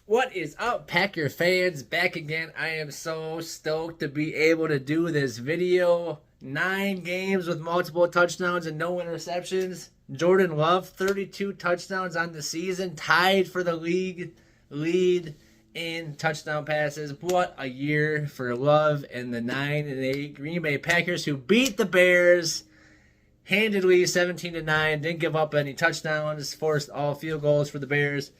What is up, Packer fans? Back again. I am so stoked to be able to do this video. 9 games with multiple touchdowns and no interceptions. Jordan Love, 32 touchdowns on the season, tied for the league lead in touchdown passes. What a year for Love and the 9-8 Green Bay Packers, who beat the Bears handedly 17-9. Didn't give up any touchdowns, forced all field goals for the Bears.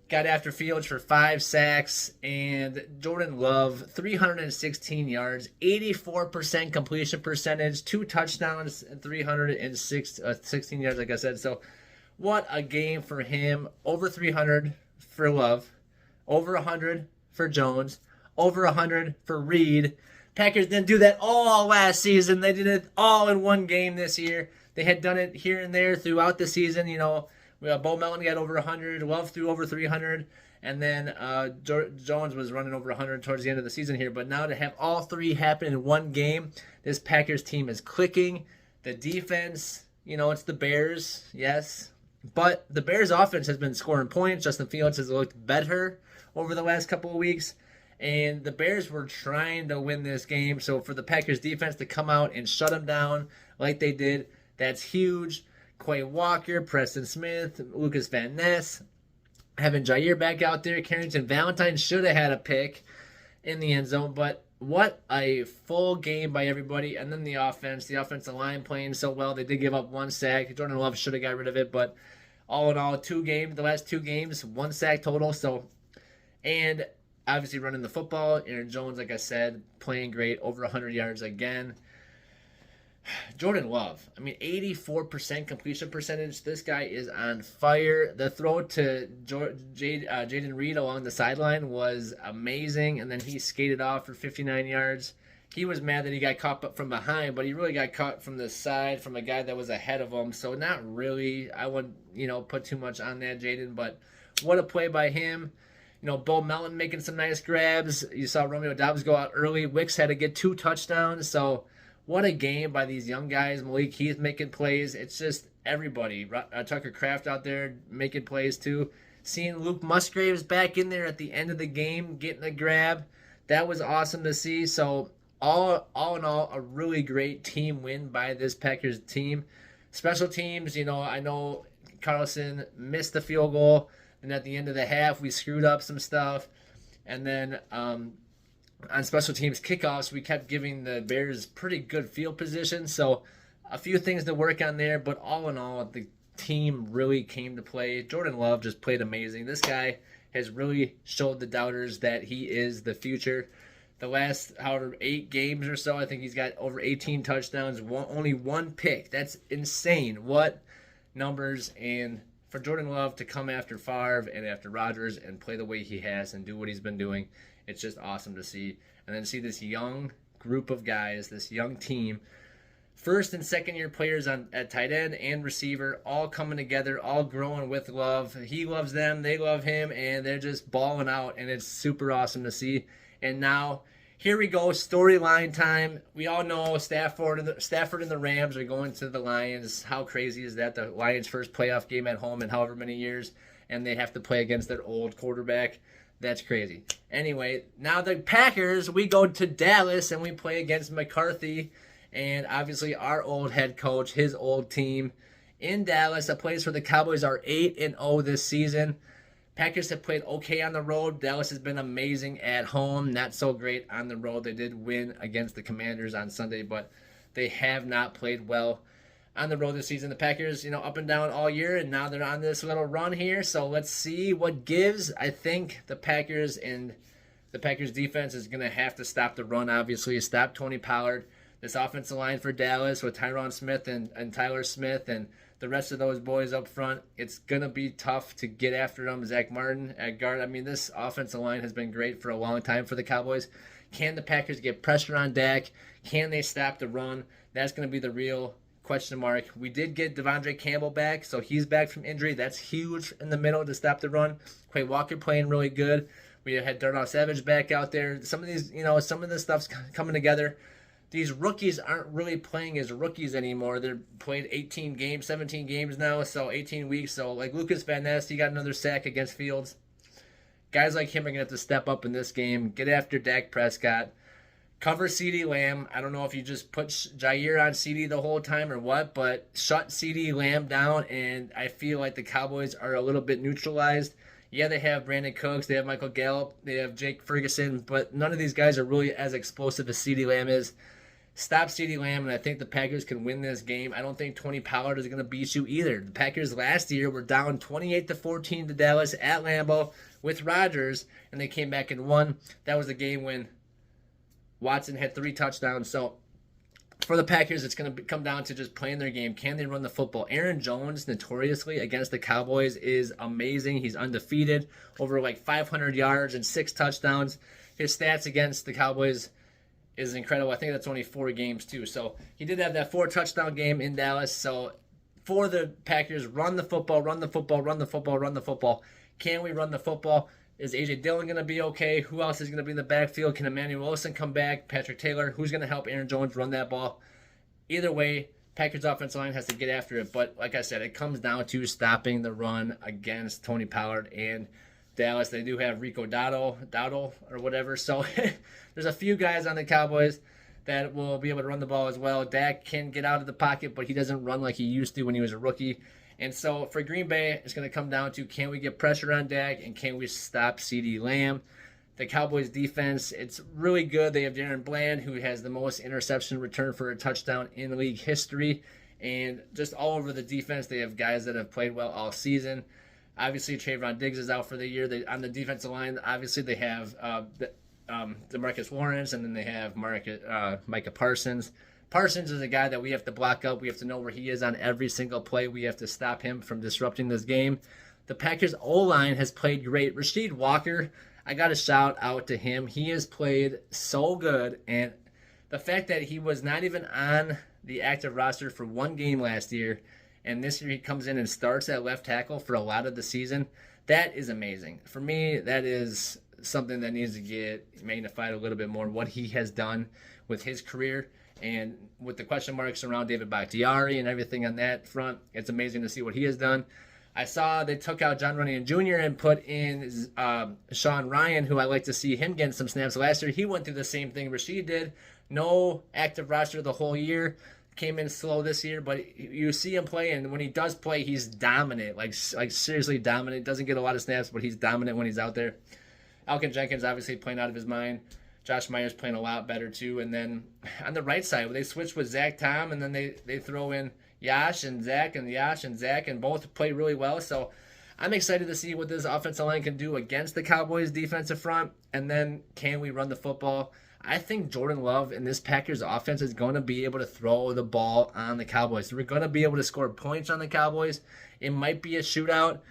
Got after Fields for 5 sacks, and Jordan Love, 316 yards, 84% completion percentage, 2 touchdowns, and 316 yards, like I said. So, what a game for him. Over 300 for Love, over 100 for Jones, over 100 for Reed. Packers didn't do that all last season. They did it all in one game this year. They had done it here and there throughout the season, Bo Melton got over 100, Love threw over 300, and then Jones was running over 100 towards the end of the season here. But now to have all three happen in one game, this Packers team is clicking. The defense, it's the Bears, yes. But the Bears offense has been scoring points. Justin Fields has looked better over the last couple of weeks. And the Bears were trying to win this game. So for the Packers defense to come out and shut them down like they did, that's huge. Quay Walker, Preston Smith, Lucas Van Ness, having Jair back out there. Carrington Valentine should have had a pick in the end zone, but what a full game by everybody. And then the offensive line playing so well. They did give up 1 sack. Jordan Love should have got rid of it, but all in all, the last 2 games, 1 sack total. So, and obviously running the football. Aaron Jones, like I said, playing great, over 100 yards again. Jordan Love, 84% completion percentage. This guy is on fire. The throw to Jaden Reed along the sideline was amazing, and then he skated off for 59 yards. He was mad that he got caught from behind, but he really got caught from the side from a guy that was ahead of him. So not really, I wouldn't, put too much on that, Jaden, but what a play by him. Bo Melton making some nice grabs. You saw Romeo Doubs go out early. Wicks had to get 2 touchdowns, so what a game by these young guys. Malik Heath making plays. It's just everybody. Tucker Kraft out there making plays too. Seeing Luke Musgraves back in there at the end of the game getting a grab. That was awesome to see. So all in all, a really great team win by this Packers team. Special teams, I know Carlson missed the field goal. And at the end of the half, we screwed up some stuff. And then on special teams kickoffs, we kept giving the Bears pretty good field position. So a few things to work on there, but all in all, the team really came to play. Jordan Love just played amazing. This guy has really showed the doubters that he is the future. The last, 8 games or so, I think he's got over 18 touchdowns, only 1 pick. That's insane. What numbers. And for Jordan Love to come after Favre and after Rodgers and play the way he has and do what he's been doing, it's just awesome to see. And then see this young group of guys, this young team, first and second year players at tight end and receiver, all coming together, all growing with Love. He loves them, they love him, and they're just balling out, and it's super awesome to see. And now, here we go, storyline time. We all know Stafford and the Rams are going to the Lions. How crazy is that? The Lions' first playoff game at home in however many years, and they have to play against their old quarterback. That's crazy. Anyway, now the Packers, we go to Dallas and we play against McCarthy and obviously our old head coach, his old team in Dallas. A place where the Cowboys are 8-0 this season. Packers have played okay on the road. Dallas has been amazing at home, not so great on the road. They did win against the Commanders on Sunday, but they have not played well on the road this season. The Packers, up and down all year, and now they're on this little run here. So let's see what gives. I think the Packers defense is going to have to stop the run, obviously. Stop Tony Pollard. This offensive line for Dallas with Tyron Smith and Tyler Smith and the rest of those boys up front, it's going to be tough to get after them. Zach Martin at guard. This offensive line has been great for a long time for the Cowboys. Can the Packers get pressure on Dak? Can they stop the run? That's going to be the real question mark. We did get Devondre Campbell back, so he's back from injury. That's huge in the middle to stop the run. Quay Walker playing really good. We had Darnell Savage back out there. Some of these, some of this stuff's coming together. These rookies aren't really playing as rookies anymore. They're played 18 games, 17 games now, so 18 weeks. So like Lucas Van Ness, he got another sack against Fields. guys like him are going to have to step up in this game, get after Dak Prescott, cover CeeDee Lamb. I don't know if you just put Jair on CeeDee the whole time or what, but shut CeeDee Lamb down, and I feel like the Cowboys are a little bit neutralized. Yeah, they have Brandon Cooks, they have Michael Gallup, they have Jake Ferguson, but none of these guys are really as explosive as CeeDee Lamb is. Stop CeeDee Lamb, and I think the Packers can win this game. I don't think Tony Pollard is going to beat you either. The Packers last year were down 28-14 to Dallas at Lambeau with Rodgers, and they came back and won. That was the game when Watson had 3 touchdowns. So for the Packers, it's going to come down to just playing their game. Can they run the football? Aaron Jones, notoriously, against the Cowboys is amazing. He's undefeated, over like 500 yards and 6 touchdowns. His stats against the Cowboys is incredible. I think that's only 4 games, too. So he did have that 4-touchdown game in Dallas. So for the Packers, run the football, run the football, run the football, run the football. Can we run the football? Is A.J. Dillon going to be okay? Who else is going to be in the backfield? Can Emmanuel Wilson come back? Patrick Taylor? Who's going to help Aaron Jones run that ball? Either way, Packers offensive line has to get after it. But like I said, it comes down to stopping the run against Tony Pollard and Dallas. They do have Rico Dowdle or whatever. So there's a few guys on the Cowboys that will be able to run the ball as well. Dak can get out of the pocket, but he doesn't run like he used to when he was a rookie. And so for Green Bay, it's going to come down to, can we get pressure on Dak and can we stop CeeDee Lamb? The Cowboys defense, it's really good. They have Darren Bland, who has the most interception return for a touchdown in league history. And just all over the defense, they have guys that have played well all season. Obviously, Trayvon Diggs is out for the year. On the defensive line, obviously, they have DeMarcus Lawrence, and then they have Micah Parsons. Parsons is a guy that we have to block up. We have to know where he is on every single play. We have to stop him from disrupting this game. The Packers' O-line has played great. Rasheed Walker, I got to shout out to him. He has played so good, and the fact that he was not even on the active roster for 1 game last year, and this year he comes in and starts at left tackle for a lot of the season, that is amazing. For me, that is something that needs to get magnified a little bit more, what he has done with his career. And with the question marks around David Bakhtiari and everything on that front, it's amazing to see what he has done. I saw they took out John Runyan Jr. and put in Sean Ryan, who I like to see him getting some snaps. Last year, he went through the same thing Rasheed did. No active roster the whole year. Came in slow this year, but you see him play, and when he does play, he's dominant. Like seriously dominant. Doesn't get a lot of snaps, but he's dominant when he's out there. Alken Jenkins obviously playing out of his mind. Josh Myers playing a lot better too. And then on the right side, they switch with Zach Tom, and then they throw in Yash and Zach, and both play really well. So I'm excited to see what this offensive line can do against the Cowboys defensive front. And then can we run the football? I think Jordan Love and this Packers offense is going to be able to throw the ball on the Cowboys. We're going to be able to score points on the Cowboys. It might be a shootout.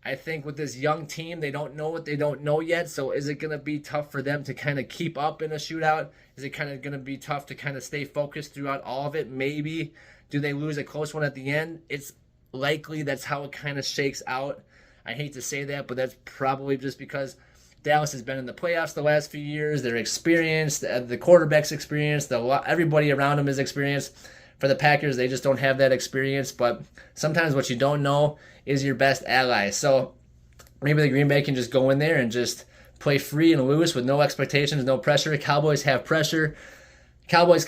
I think with this young team, they don't know what they don't know yet. So is it going to be tough for them to kind of keep up in a shootout? Is it kind of going to be tough to kind of stay focused throughout all of it? Maybe. Do they lose a close one at the end? It's likely that's how it kind of shakes out. I hate to say that, but that's probably just because Dallas has been in the playoffs the last few years. They're experienced. The quarterback's experienced. Everybody around them is experienced. For the Packers, they just don't have that experience. But sometimes what you don't know is your best ally. So maybe the Green Bay can just go in there and just play free and loose with no expectations, no pressure. Cowboys have pressure. Cowboys,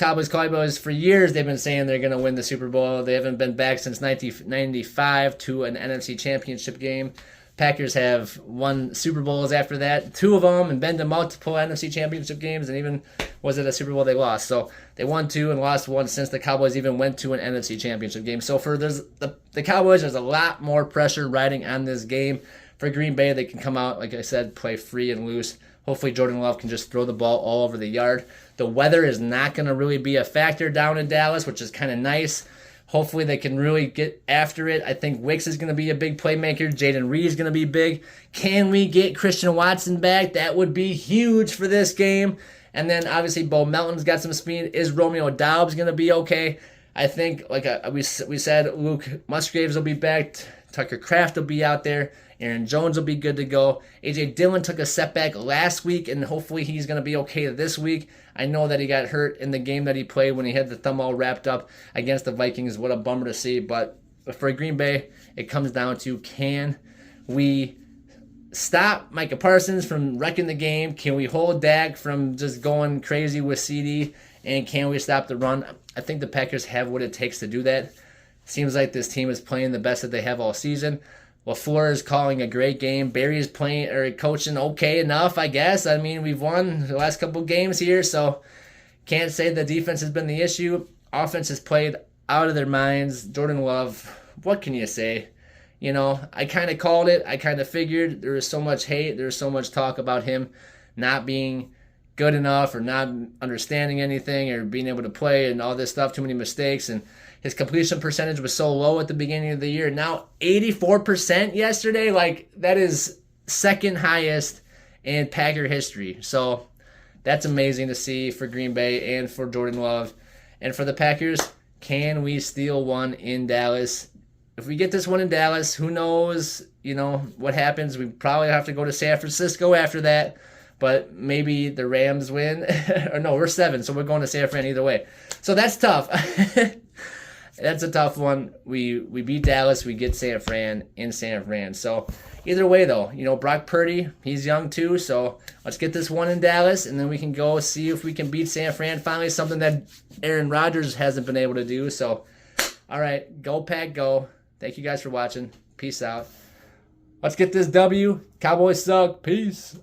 for years they've been saying they're going to win the Super Bowl. They haven't been back since 1995 to an NFC Championship game. Packers have won Super Bowls after that, 2 of them, and been to multiple NFC Championship games, and even was it a Super Bowl they lost. So they won 2 and lost 1 since the Cowboys even went to an NFC Championship game. So for the Cowboys, there's a lot more pressure riding on this game. For Green Bay, they can come out, like I said, play free and loose. Hopefully Jordan Love can just throw the ball all over the yard. The weather is not going to really be a factor down in Dallas, which is kind of nice. Hopefully they can really get after it. I think Wicks is going to be a big playmaker. Jaden Reed is going to be big. Can we get Christian Watson back? That would be huge for this game. And then obviously Bo Melton's got some speed. Is Romeo Doubs going to be okay? I think, like we said, Luke Musgraves will be back. Tucker Kraft will be out there. Aaron Jones will be good to go. A.J. Dillon took a setback last week, and hopefully he's going to be okay this week. I know that he got hurt in the game that he played when he had the thumb all wrapped up against the Vikings. What a bummer to see. But for Green Bay, it comes down to, can we stop Micah Parsons from wrecking the game? Can we hold Dak from just going crazy with CD? And can we stop the run? I think the Packers have what it takes to do that. Seems like this team is playing the best that they have all season. LaFleur is calling a great game. Barry is playing or coaching okay enough, I guess. I mean, we've won the last couple games here, so can't say the defense has been the issue. Offense has played out of their minds. Jordan Love, what can you say? You know, I kind of called it. I kind of figured there was so much hate. There was so much talk about him not being good enough or not understanding anything or being able to play and all this stuff, too many mistakes. And his completion percentage was so low at the beginning of the year. Now 84% yesterday. Like, that is second highest in Packer history. So that's amazing to see for Green Bay and for Jordan Love. And for the Packers, can we steal one in Dallas? If we get this one in Dallas, who knows, you know, what happens. We probably have to go to San Francisco after that. But maybe the Rams win. Or no, we're 7, so we're going to San Fran either way. So that's tough. That's a tough one. We beat Dallas. We get San Fran in San Fran. So either way, though, you know, Brock Purdy, he's young too. So let's get this one in Dallas, and then we can go see if we can beat San Fran. Finally, something that Aaron Rodgers hasn't been able to do. So, all right, go Pack, go. Thank you guys for watching. Peace out. Let's get this W. Cowboys suck. Peace.